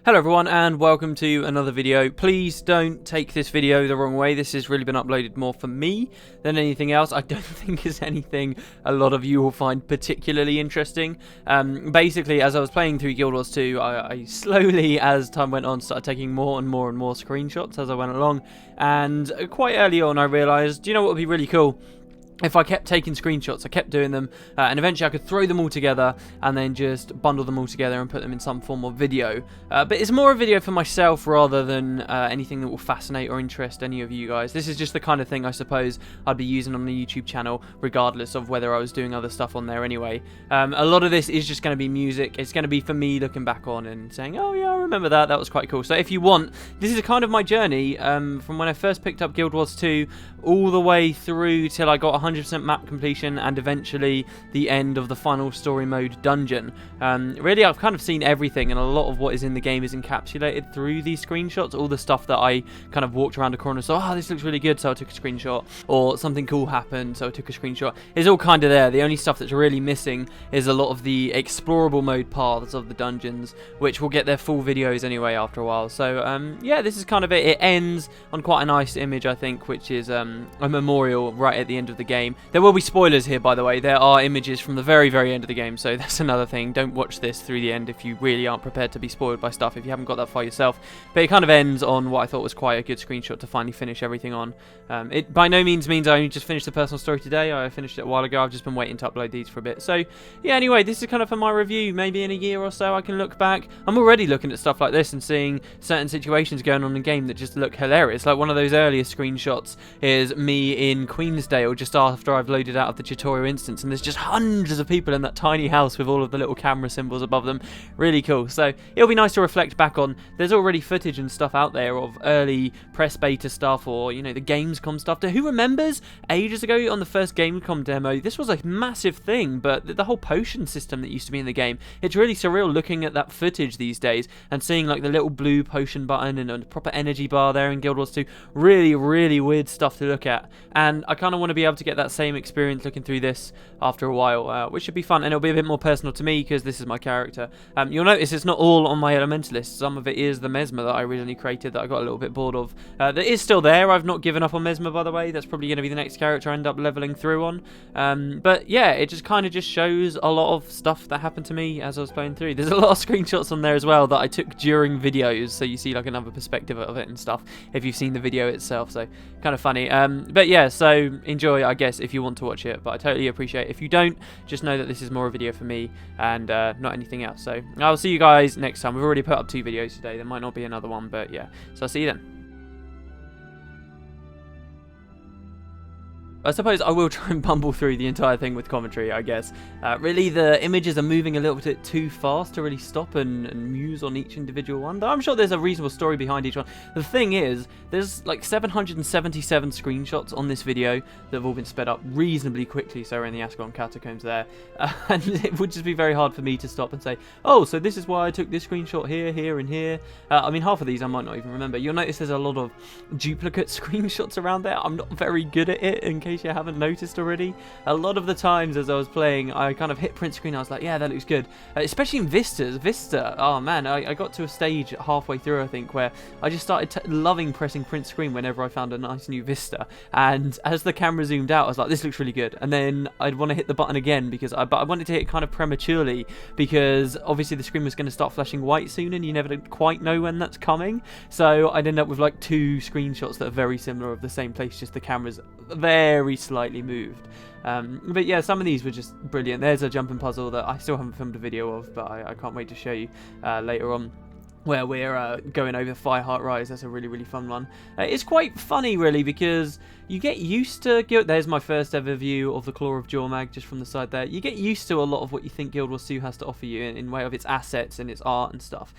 Hello everyone and welcome to another video. Please don't take this video the wrong way. This has really been uploaded more for me than anything else. I don't think it's anything a lot of you will find particularly interesting. Basically, as I was playing through Guild Wars 2, I slowly, as time went on, started taking more and more screenshots as I went along. And quite early on I realised, you know what would be really cool? If I kept taking screenshots, I kept doing them, and eventually I could throw them all together and then just bundle them all together and put them in some form of video. But it's more a video for myself rather than anything that will fascinate or interest any of you guys. This is just the kind of thing I suppose I'd be using on the YouTube channel, regardless of whether I was doing other stuff on there anyway. A lot of this is just going to be music. It's going to be for me looking back on and saying, oh yeah, I remember that. That was quite cool. So if you want, this is kind of my journey from when I first picked up Guild Wars 2 all the way through till I got 100% map completion and eventually the end of the final story mode dungeon. Really, I've kind of seen everything, and a lot of what is in the game is encapsulated through these screenshots. All the stuff that I kind of walked around a corner and saw, oh, this looks really good, so I took a screenshot, or something cool happened, so I took a screenshot. It's all kind of there. The only stuff that's really missing is a lot of the explorable mode paths of the dungeons, which will get their full videos anyway after a while. So yeah, this is kind of it. It ends on quite a nice image, I think, which is a memorial right at the end of the game. There will be spoilers here, by the way. There are images from the very, very end of the game, so that's another thing. Don't watch this through the end if you really aren't prepared to be spoiled by stuff, if you haven't got that far yourself. But it kind of ends on what I thought was quite a good screenshot to finally finish everything on. It by no means I only just finished the personal story today. I finished it a while ago. I've just been waiting to upload these for a bit. So, yeah, anyway, this is kind of for my review. Maybe in a year or so I can look back. I'm already looking at stuff like this and seeing certain situations going on in the game that just look hilarious. Like one of those earlier screenshots is me in Queensdale just after I've loaded out of the tutorial instance, and there's just hundreds of people in that tiny house with all of the little camera symbols above them. Really cool. So it'll be nice to reflect back on. There's already footage and stuff out there of early press beta stuff, or you know, the Gamescom stuff. Who remembers ages ago on the first Gamescom demo, this was a massive thing, but the whole potion system that used to be in the game, it's really surreal looking at that footage these days and seeing like the little blue potion button and a proper energy bar there in Guild Wars 2. Really, really weird stuff to look at, and I kind of want to be able to get that same experience looking through this after a while, which should be fun, and it'll be a bit more personal to me because this is my character. You'll notice it's not all on my Elementalist. Some of it is the Mesmer that I originally created that I got a little bit bored of. That is still there. I've not given up on Mesmer, by the way. That's probably going to be the next character I end up leveling through on. But yeah, it just kind of just shows a lot of stuff that happened to me as I was playing through. There's a lot of screenshots on there as well that I took during videos, so you see like another perspective of it and stuff if you've seen the video itself, so kind of funny. But yeah, so enjoy, I guess, if you want to watch it, but I totally appreciate it. If you don't, just know that this is more a video for me and not anything else. So I'll see you guys next time. We've already put up 2 videos today. There might not be another one, but yeah. So I'll see you then. I suppose I will try and bumble through the entire thing with commentary, I guess. Really, the images are moving a little bit too fast to really stop and muse on each individual one, though I'm sure there's a reasonable story behind each one. The thing is, there's like 777 screenshots on this video that have all been sped up reasonably quickly, so we're in the Ascalon Catacombs there. And it would just be very hard for me to stop and say, oh, so this is why I took this screenshot here, here, and here. I mean, half of these I might not even remember. You'll notice there's a lot of duplicate screenshots around there. I'm not very good at it, in case you haven't noticed already. A lot of the times as I was playing, I kind of hit print screen. I was like, yeah, that looks good. Especially in Vista. Oh man, I got to a stage halfway through, I think, where I just started loving pressing print screen whenever I found a nice new Vista. And as the camera zoomed out, I was like, this looks really good. And then I'd want to hit the button again because but I wanted to hit it kind of prematurely because obviously the screen was going to start flashing white soon, and you never quite know when that's coming. So I'd end up with like 2 screenshots that are very similar of the same place, just the camera's very slightly moved. But yeah, some of these were just brilliant. There's a jumping puzzle that I still haven't filmed a video of, but I can't wait to show you later on, where we're going over Fireheart Rise. That's a really, really fun one. It's quite funny, really, because you get used to Guild... There's my first ever view of the Claw of Jormag, just from the side there. You get used to a lot of what you think Guild Wars 2 has to offer you in way of its assets and its art and stuff.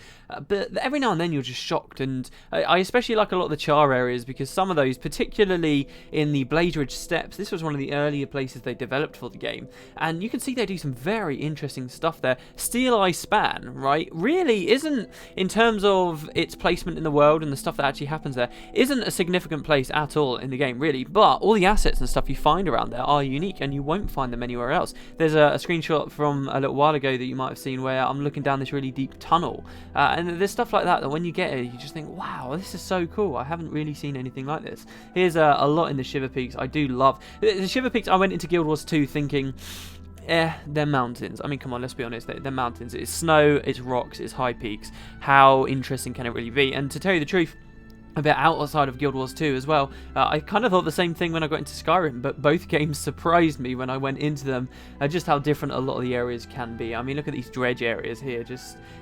But every now and then you're just shocked, and I especially like a lot of the char areas, because some of those, particularly in the Blaze Ridge Steppes, this was one of the earlier places they developed for the game, and you can see they do some very interesting stuff there. Steel Eye Span, right, really isn't, in terms terms of its placement in the world and the stuff that actually happens there, isn't a significant place at all in the game, really. But all the assets and stuff you find around there are unique, and you won't find them anywhere else. There's a screenshot from a little while ago that you might have seen where I'm looking down this really deep tunnel, and there's stuff like that that when you get it, you just think, wow, this is so cool. I haven't really seen anything like this. Here's a lot in the Shiver Peaks. I do love the Shiver Peaks. I went into Guild Wars 2 thinking, they're mountains. I mean, come on, let's be honest. They're mountains. It's snow, it's rocks, it's high peaks. How interesting can it really be? And to tell you the truth, a bit outside of Guild Wars 2 as well, I kind of thought the same thing when I got into Skyrim, but both games surprised me when I went into them, just how different a lot of the areas can be. I mean, look at these dredge areas here.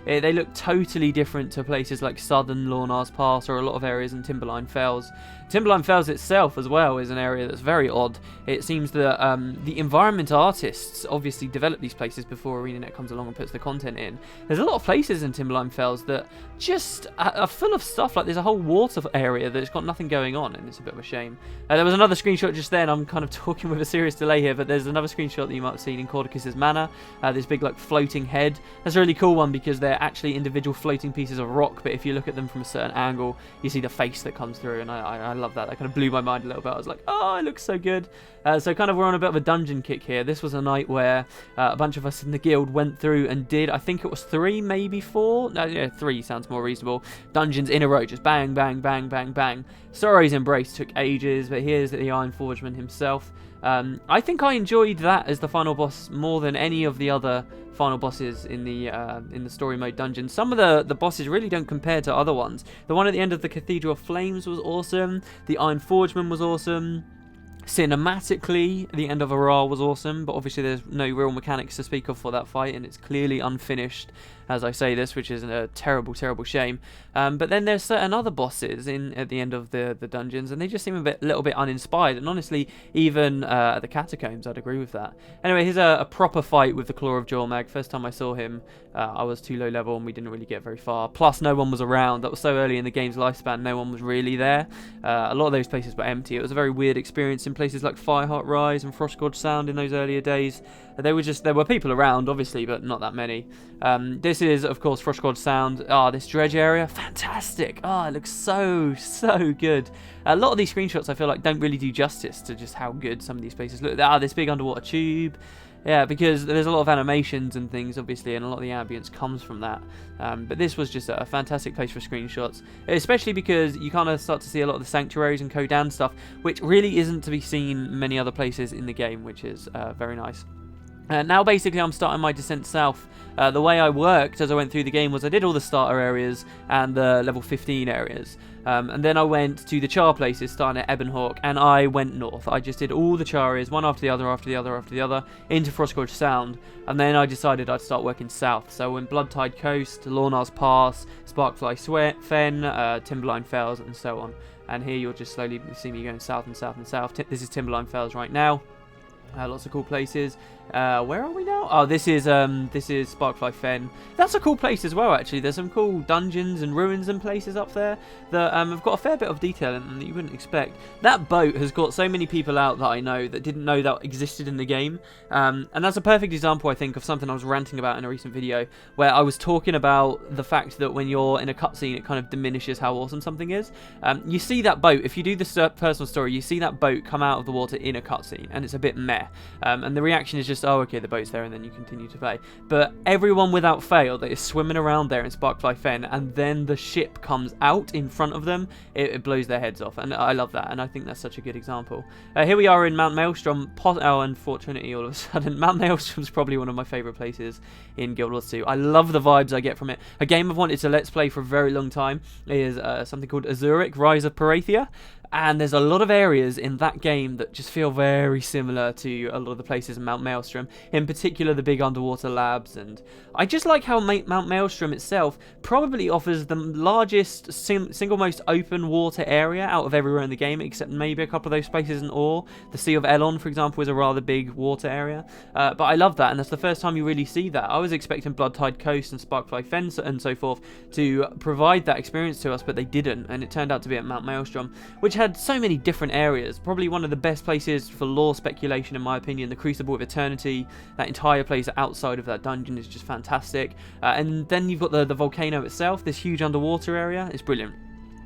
They look totally different to places like Southern Lornar's Pass or a lot of areas in Timberline Fells. Timberline Fells itself as well is an area that's very odd. It seems that the environment artists obviously develop these places before ArenaNet comes along and puts the content in. There's a lot of places in Timberline Fells that just are full of stuff. Like there's a whole water area that's got nothing going on, and it's a bit of a shame. There was another screenshot just then. I'm kind of talking with a serious delay here, but there's another screenshot that you might have seen in Cordicus's Manor. This big like floating head. That's a really cool one because they're actually individual floating pieces of rock, but if you look at them from a certain angle, you see the face that comes through, and I love that. That kind of blew my mind a little bit. I was like, oh, it looks so good. So kind of we're on a bit of a dungeon kick here. This was a night where a bunch of us in the guild went through and did, I think it was 3, maybe 4. No, yeah, 3 sounds more reasonable. Dungeons in a row, just bang, bang, bang, bang, bang. Sorrow's Embrace took ages, but here's the Iron Forgeman himself. I think I enjoyed that as the final boss more than any of the other final bosses in the story mode dungeon. Some of the bosses really don't compare to other ones. The one at the end of the Cathedral of Flames was awesome. The Iron Forgeman was awesome. Cinematically, the end of Arar was awesome, but obviously there's no real mechanics to speak of for that fight, and it's clearly unfinished as I say this, which is a terrible, terrible shame. But then there's certain other bosses at the end of the dungeons, and they just seem a little bit uninspired. And honestly, even the Catacombs, I'd agree with that. Anyway, here's a proper fight with the Claw of Jormag. First time I saw him, I was too low level, and we didn't really get very far. Plus, no one was around. That was so early in the game's lifespan, no one was really there. A lot of those places were empty. It was a very weird experience in places like Fireheart Rise and Frostgorge Sound in those earlier days. There were people around, obviously, but not that many. This is, of course, Frostgorge Sound. This dredge area, fantastic. It looks so good. A lot of these screenshots, I feel like, don't really do justice to just how good some of these places look. This big underwater tube. Yeah, because there's a lot of animations and things, obviously, and a lot of the ambience comes from that. But this was just a fantastic place for screenshots, especially because you kind of start to see a lot of the sanctuaries and Kodan stuff, which really isn't to be seen many other places in the game, which is very nice. Now basically I'm starting my descent south. The way I worked as I went through the game was I did all the starter areas and the level 15 areas. And then I went to the char places starting at Ebonhawk, and I went north. I just did all the char areas, one after the other, after the other, after the other, into Frostgorge Sound. And then I decided I'd start working south. So I went Bloodtide Coast, Lornar's Pass, Sparkfly Fen, Timberline Fells, and so on. And here you'll just slowly see me going south and south and south. This is Timberline Fells right now. Lots of cool places. Where are we now? Oh, this is Sparkfly Fen. That's a cool place as well, actually. There's some cool dungeons and ruins and places up there that have got a fair bit of detail in them that you wouldn't expect. That boat has got so many people out that I know that didn't know that existed in the game. And that's a perfect example, I think, of something I was ranting about in a recent video, where I was talking about the fact that when you're in a cutscene, it kind of diminishes how awesome something is. You see that boat, if you do the personal story, you see that boat come out of the water in a cutscene, and it's a bit meh. And the reaction is just, oh, okay, the boat's there, and then you continue to play. But everyone without fail that is swimming around there in Sparkfly Fen, and then the ship comes out in front of them, it blows their heads off. And I love that, and I think that's such a good example. Here we are in Mount Maelstrom. Unfortunately, all of a sudden, Mount Maelstrom's probably one of my favourite places in Guild Wars 2. I love the vibes I get from it. A game I've wanted to let's play for a very long time is something called Azuric, Rise of Parathia. And there's a lot of areas in that game that just feel very similar to a lot of the places in Mount Maelstrom, in particular the big underwater labs. And I just like how Mount Maelstrom itself probably offers the largest, single most open water area out of everywhere in the game, except maybe a couple of those places in Ore. The Sea of Elon, for example, is a rather big water area. But I love that, and that's the first time you really see that. I was expecting Bloodtide Coast and Sparkfly Fen and so forth to provide that experience to us, but they didn't, and it turned out to be at Mount Maelstrom, which had so many different areas. Probably one of the best places for lore speculation, in my opinion. The Crucible of Eternity, that entire place outside of that dungeon is just fantastic. And then you've got the volcano itself, this huge underwater area. It's brilliant.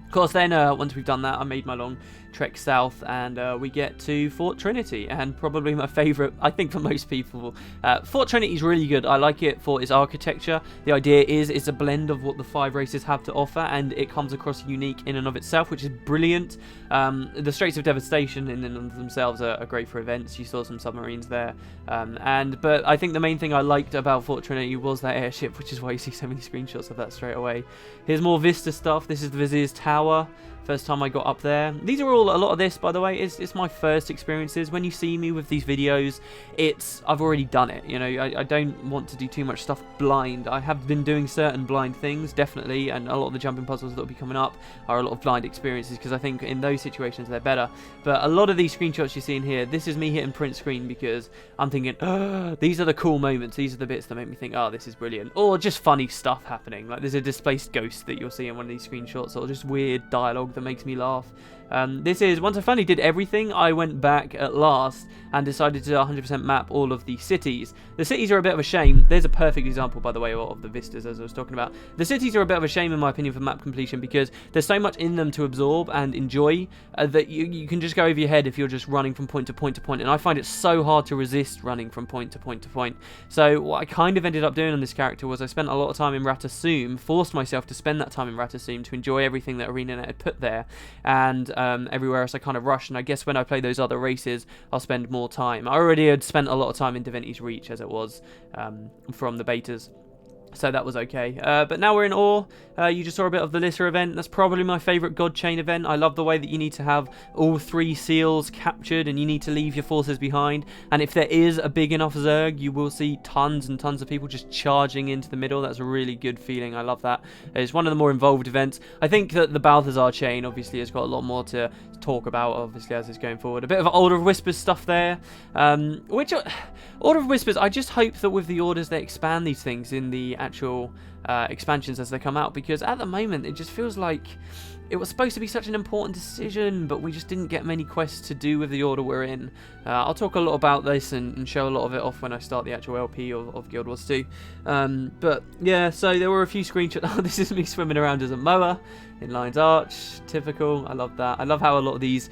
Of course, then once we've done that, I made my long trek south, and we get to Fort Trinity, and probably my favourite, I think, for most people. Fort Trinity is really good. I like it for its architecture. The idea is it's a blend of what the 5 races have to offer, and it comes across unique in and of itself, which is brilliant. The Straits of Devastation in and of themselves are great for events. You saw some submarines there, but I think the main thing I liked about Fort Trinity was that airship, which is why you see so many screenshots of that straight away. Here's more Vista stuff. This is the Vizier's Tower. First time I got up there. These are all, a lot of this, by the way, it's my first experiences. When you see me with these videos, I've already done it. You know, I don't want to do too much stuff blind. I have been doing certain blind things, definitely, and a lot of the jumping puzzles that will be coming up are a lot of blind experiences, because I think in those situations they're better. But a lot of these screenshots you're seeing here, this is me hitting print screen because I'm thinking, these are the cool moments. These are the bits that make me think, oh, this is brilliant. Or just funny stuff happening. Like there's a displaced ghost that you'll see in one of these screenshots, or just weird dialogue that makes me laugh. This is, once I finally did everything, I went back at last and decided to 100% map all of the cities. The cities are a bit of a shame. There's a perfect example, by the way, of the vistas, as I was talking about. The cities are a bit of a shame, in my opinion, for map completion, because there's so much in them to absorb and enjoy that you can just go over your head if you're just running from point to point to point, and I find it so hard to resist running from point to point to point. So what I kind of ended up doing on this character was I spent a lot of time in Ratasum, forced myself to spend that time in Ratasum to enjoy everything that ArenaNet had put there, and everywhere else I kind of rushed, and I guess when I play those other races I'll spend more time. I already had spent a lot of time in Divinity's Reach as it was from the betas, so that was okay. But now we're in Ore. You just saw a bit of the Lissa event. That's probably my favourite God Chain event. I love the way that you need to have all 3 seals captured and you need to leave your forces behind. And if there is a big enough Zerg, you will see tons and tons of people just charging into the middle. That's a really good feeling. I love that. It's one of the more involved events. I think that the Balthazar chain obviously has got a lot more to talk about, obviously, as it's going forward. A bit of Order of Whispers stuff there. Which Order of Whispers, I just hope that with the orders they expand these things in the actual expansions as they come out, because at the moment it just feels like it was supposed to be such an important decision, but we just didn't get many quests to do with the order we're in. I'll talk a lot about this and show a lot of it off when I start the actual LP of Guild Wars 2. But yeah, so there were a few screenshots. Oh, this is me swimming around as a moa in Lion's Arch. Typical. I love that. I love how a lot of these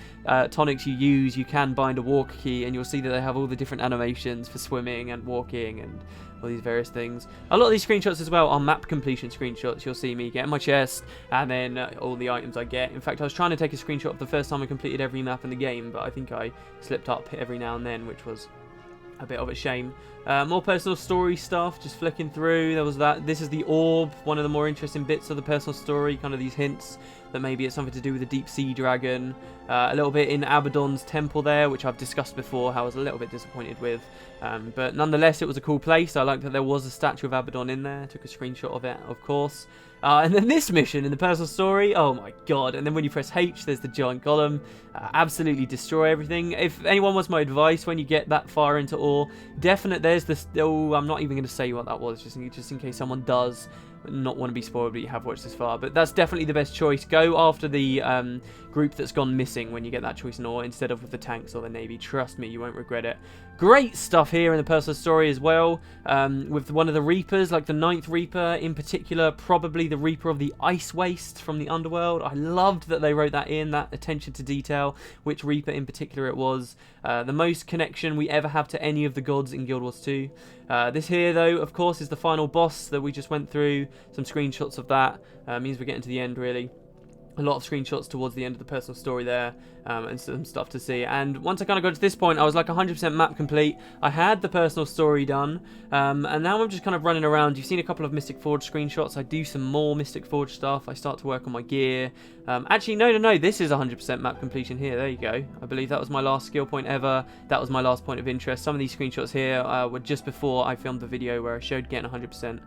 tonics you use, you can bind a walk key, and you'll see that they have all the different animations for swimming and walking and all these various things. A lot of these screenshots as well are map completion screenshots. You'll see me getting my chest and then all the items I get. In fact, I was trying to take a screenshot of the first time I completed every map in the game, but I think I slipped up every now and then, which was a bit of a shame. More personal story stuff, just flicking through. There was that. This is the orb, one of the more interesting bits of the personal story, kind of these hints that maybe it's something to do with the deep sea dragon. A little bit in Abaddon's temple there, which I've discussed before, how I was a little bit disappointed with. But nonetheless, it was a cool place. I liked that there was a statue of Abaddon in there. Took a screenshot of it, of course. And then this mission in the personal story, oh my god. And then when you press H, there's the giant golem. Absolutely destroy everything. If anyone wants my advice when you get that far into Ore, there's this, oh, I'm not even going to say what that was, just in case someone does not want to be spoiled, but you have watched this far. But that's definitely the best choice. Go after the group that's gone missing when you get that choice in Ore, instead of with the tanks or the navy. Trust me, you won't regret it. Great stuff here in the personal story as well, with one of the Reapers, like the 9th Reaper in particular, probably the Reaper of the Ice Waste from the Underworld. I loved that they wrote that in, that attention to detail, which Reaper in particular it was. The most connection we ever have to any of the gods in Guild Wars 2. This here, though, of course, is the final boss that we just went through. Some screenshots of that. Means we're getting to the end, really. A lot of screenshots towards the end of the personal story there, and some stuff to see. And once I kind of got to this point, I was like 100% map complete. I had the personal story done, and now I'm just kind of running around. You've seen a couple of Mystic Forge screenshots. I do some more Mystic Forge stuff. I start to work on my gear. Actually, no, this is 100% map completion here. There you go. I believe that was my last skill point ever. That was my last point of interest. Some of these screenshots here were just before I filmed the video where I showed getting 100%.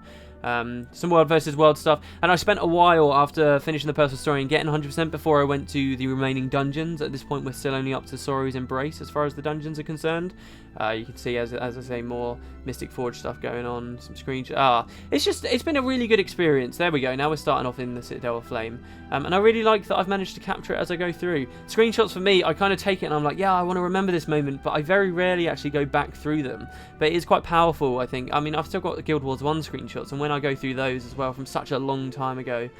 some World versus World stuff, and I spent a while after finishing the personal story and getting 100% before I went to the remaining dungeons. At this point, we're still only up to Soru's Embrace as far as the dungeons are concerned. You can see, as I say, more Mystic Forge stuff going on, some screenshots. It's been a really good experience. There we go. Now we're starting off in the Citadel of Flame, and I really like that I've managed to capture it as I go through. Screenshots for me, I kind of take it and I'm like, yeah, I want to remember this moment, but I very rarely actually go back through them. But it is quite powerful, I think. I mean, I've still got the Guild Wars 1 screenshots, and when I go through those as well from such a long time ago,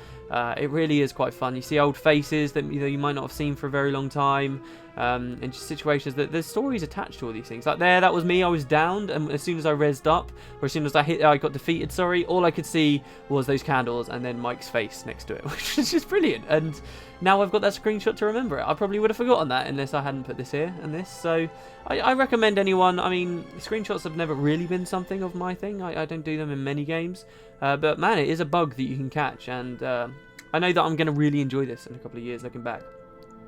it really is quite fun. You see old faces that you might not have seen for a very long time, and just situations that there's stories attached to all these things. Like there, that was me. I was downed, and as soon as I rezzed up, or as soon as I got defeated, sorry, all I could see was those candles and then Mike's face next to it, which is just brilliant. And now I've got that screenshot to remember it. I probably would have forgotten that unless I hadn't put this here and this. So I recommend anyone. I mean, screenshots have never really been something of my thing. I don't do them in many games, but man, it is a bug that you can catch, and I know that I'm going to really enjoy this in a couple of years looking back.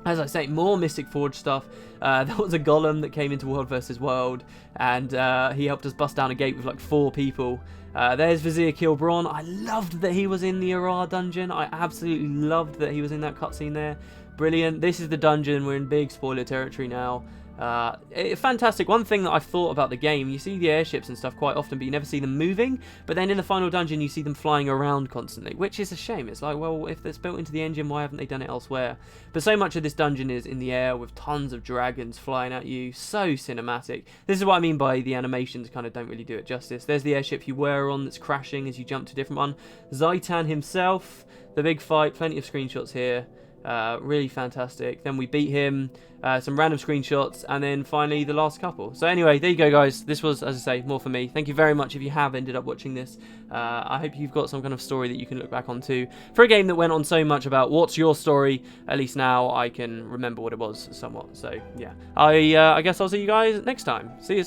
As I say, more Mystic Forge stuff. There was a golem that came into World versus World, and he helped us bust down a gate with like 4 people. There's Vizier Kilbron. I loved that he was in the Arar dungeon. I absolutely loved that he was in that cutscene there. Brilliant. This is the dungeon. We're in big spoiler territory now. Fantastic. One thing that I've thought about the game, you see the airships and stuff quite often, but you never see them moving. But then in the final dungeon, you see them flying around constantly, which is a shame. It's like, well, if it's built into the engine, why haven't they done it elsewhere? But so much of this dungeon is in the air with tons of dragons flying at you. So cinematic. This is what I mean by the animations kind of don't really do it justice. There's the airship you were on that's crashing as you jump to a different one. Zaitan himself, the big fight, plenty of screenshots here. Really fantastic. Then we beat him, some random screenshots, and then finally the last couple. So anyway, there you go, guys. This was, as I say, more for me. Thank you very much if you have ended up watching this. I hope you've got some kind of story that you can look back on too. For a game that went on so much about what's your story, at least now I can remember what it was somewhat. So yeah, I guess I'll see you guys next time. See you.